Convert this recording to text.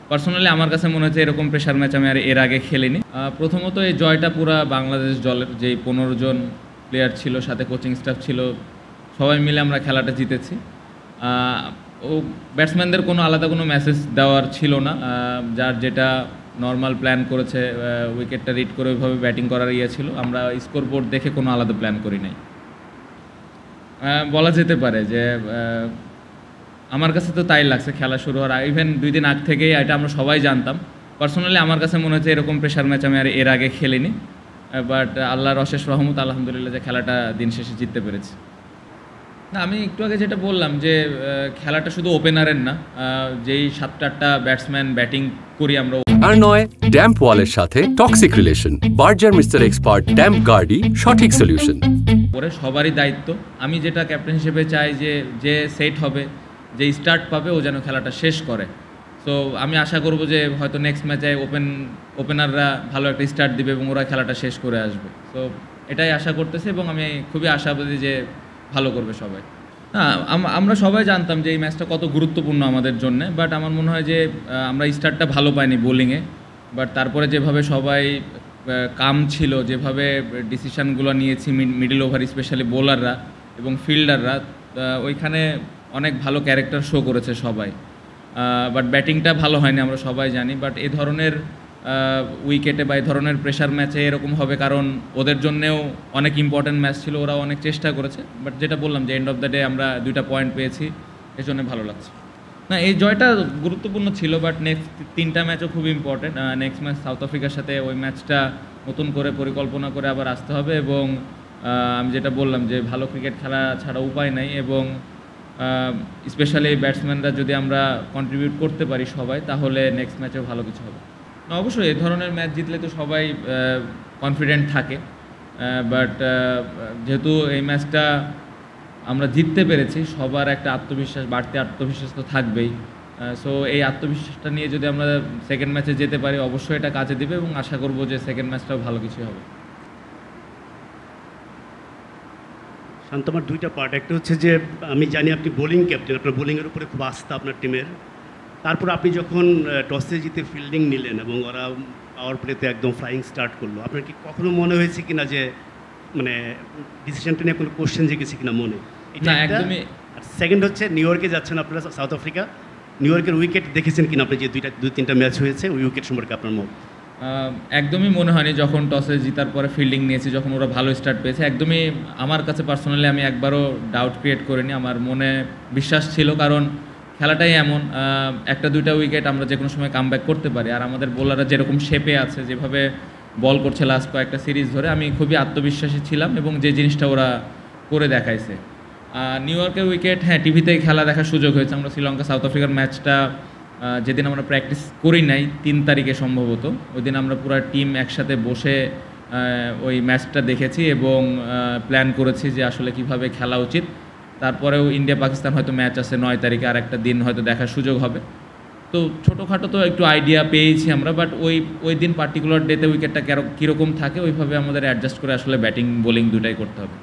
Personally আমার কাছে মনে হচ্ছে এরকম প্রেশার ম্যাচ আমি আর এর আগে খেলিনি। প্রথমত এই জয়টা পুরা বাংলাদেশ দলের, যেই 15 জন প্লেয়ার ছিল, সাথে কোচিং স্টাফ ছিল, সবাই মিলে আমরা খেলাটা জিতেছি। ও ব্যাটসম্যানদের কোনো আলাদা কোনো মেসেজ দেওয়ার ছিল না, যার যেটা নর্মাল প্ল্যান করেছে, উইকেটটা রিড করে ওইভাবে ব্যাটিং করার ইয়ে ছিল। আমরা স্কোর বোর্ড দেখে কোনো আলাদা প্ল্যান করি নাই। বলা যেতে পারে যে আমার কাছে তো তাই লাগছে খেলা শুরু হওয়ার ইভেন 2 দিন আগ থেকেই এটা আমরা সবাই জানতাম। পার্সোনালি আমার কাছে মনে হচ্ছে এরকম প্রেশার ম্যাচ আমি আর এর আগে খেলিনি, বাট আল্লাহর অশেষ রহমত, আলহামদুলিল্লাহ, যে খেলাটা দিন শেষে জিততে পেরেছি। না, আমি একটু আগে যেটা বললাম যে খেলাটা শুধু ওপেনারের না, যেই 7-8টা ব্যাটসম্যান ব্যাটিং করি আমরা। আর নয় ড্যাম্প ওয়ালের সাথে toxic relation, Berger mister expert damp গার্ডই সঠিক সলিউশন। পরে সবারই দায়িত্ব। আমি যেটা ক্যাপ্টেন হিসেবে চাই যে সেট হবে, যে স্টার্ট পাবে, ও যেন খেলাটা শেষ করে। সো আমি আশা করব যে হয়তো নেক্সট ম্যাচে ওপেনাররা ভালো একটা স্টার্ট দিবে এবং ওরা খেলাটা শেষ করে আসবে। সো এটাই আশা করতেছি এবং আমি খুবই আশাবাদী যে ভালো করবে সবাই। না, আমরা সবাই জানতাম যে এই ম্যাচটা কত গুরুত্বপূর্ণ আমাদের জন্য, বাট আমার মনে হয় যে আমরা স্টার্টটা ভালো পাইনি বোলিংয়ে। বাট তারপরে যেভাবে সবাই কাম ছিল, যেভাবে ডিসিশানগুলো নিয়েছি মিডল ওভার, স্পেশালি বোলাররা এবং ফিল্ডাররা, ওইখানে অনেক ভালো ক্যারেক্টার শো করেছে সবাই। বাট ব্যাটিংটা ভালো হয়নি, আমরা সবাই জানি। বাট এই ধরনের উইকেটে বা এই ধরনের প্রেশার ম্যাচে এরকম হবে, কারণ ওদের জন্যেও অনেক ইম্পর্ট্যান্ট ম্যাচ ছিল, ওরা অনেক চেষ্টা করেছে। বাট যেটা বললাম যে এন্ড অফ দ্য ডে আমরা 2টা পয়েন্ট পেয়েছি, এই জন্য ভালো লাগছে। না, এই জয়টা গুরুত্বপূর্ণ ছিল, বাট নেক্সট 3টা ম্যাচও খুব ইম্পর্ট্যান্ট। নেক্সট ম্যাচ সাউথ আফ্রিকার সাথে, ওই ম্যাচটা নতুন করে পরিকল্পনা করে আবার আসতে হবে এবং আমি যেটা বললাম যে ভালো ক্রিকেট খেলা ছাড়া উপায় নাই এবং স্পেশালি ব্যাটসম্যানরা যদি আমরা কন্ট্রিবিউট করতে পারি সবাই, তাহলে নেক্সট ম্যাচেও ভালো কিছু হবে। অবশ্যই এই ধরনের ম্যাচ জিতলে তো সবাই কনফিডেন্ট থাকে, বাট যেহেতু এই ম্যাচটা আমরা জিততে পেরেছি, সবার একটা আত্মবিশ্বাস, বাড়তি আত্মবিশ্বাস তো থাকবেই। সো এই আত্মবিশ্বাসটা নিয়ে যদি আমরা সেকেন্ড ম্যাচে যেতে পারি, অবশ্যই এটা কাজে দিবে এবং আশা করব যে সেকেন্ড ম্যাচটাও ভালো কিছু হবে। শান্ত, আমার 2টা পার্ট। একটা হচ্ছে যে আমি জানি আপনি বোলিং ক্যাপ্টেন, আপনার বোলিংয়ের উপরে খুব আস্থা আপনার টিমের। তারপর আপনি যখন টসে জিতে ফিল্ডিং নিলেন এবং ওরা পাওয়ার প্লেতে একদম ফ্লাইং স্টার্ট করলো, আপনার কি কখনো মনে হয়েছে কিনা যে মানে ডিসিশনটা নিয়ে কোনো কোশ্চেন জেগেছে কিনা মনে? না, একদমই। আর সেকেন্ড হচ্ছে নিউ ইয়র্কে যাচ্ছেন আপনারা, সাউথ আফ্রিকা, নিউ ইয়র্কের উইকেট দেখেছেন কিনা আপনি? যে 2-3টা ম্যাচ হয়েছে, ওই উইকেট সম্পর্কে আপনার মত? একদমই মনে হয়নি যখন টসে জিতার পরে ফিল্ডিং নিয়েছি, যখন ওরা ভালো স্টার্ট পেয়েছে। একদমই আমার কাছে পার্সোনালি আমি একবারও ডাউট ক্রিয়েট করিনি, আমার মনে বিশ্বাস ছিল, কারণ খেলাটাই এমন, 1-2টা উইকেট আমরা যে কোনো সময় কামব্যাক করতে পারি। আর আমাদের বোলাররা যেরকম শেপে আছে, যেভাবে বল করছে লাস্ট কয়েকটা সিরিজ ধরে, আমি খুবই আত্মবিশ্বাসী ছিলাম এবং যে জিনিসটা ওরা করে দেখাইছে। নিউ ইয়র্কের উইকেট, হ্যাঁ, টিভিতে খেলা দেখার সুযোগ হয়েছে। আমরা শ্রীলঙ্কা সাউথ আফ্রিকার ম্যাচটা যেদিন আমরা প্র্যাকটিস করি নাই, 3 তারিখে সম্ভবত, ওই দিন আমরা পুরো টিম একসাথে বসে ওই ম্যাচটা দেখেছি এবং প্ল্যান করেছি যে আসলে কিভাবে খেলা উচিত। তারপরেও ইন্ডিয়া পাকিস্তান হয়তো ম্যাচ আছে 9 তারিখে, আর একটা দিন হয়তো দেখার সুযোগ হবে। তো ছোটোখাটো তো একটু আইডিয়া পেয়েছি আমরা, বাট ওই দিন পার্টিকুলার ডেতে উইকেটটা কীরকম থাকে, ওইভাবে আমাদের অ্যাডজাস্ট করে আসলে ব্যাটিং বোলিং দুটাই করতে হবে।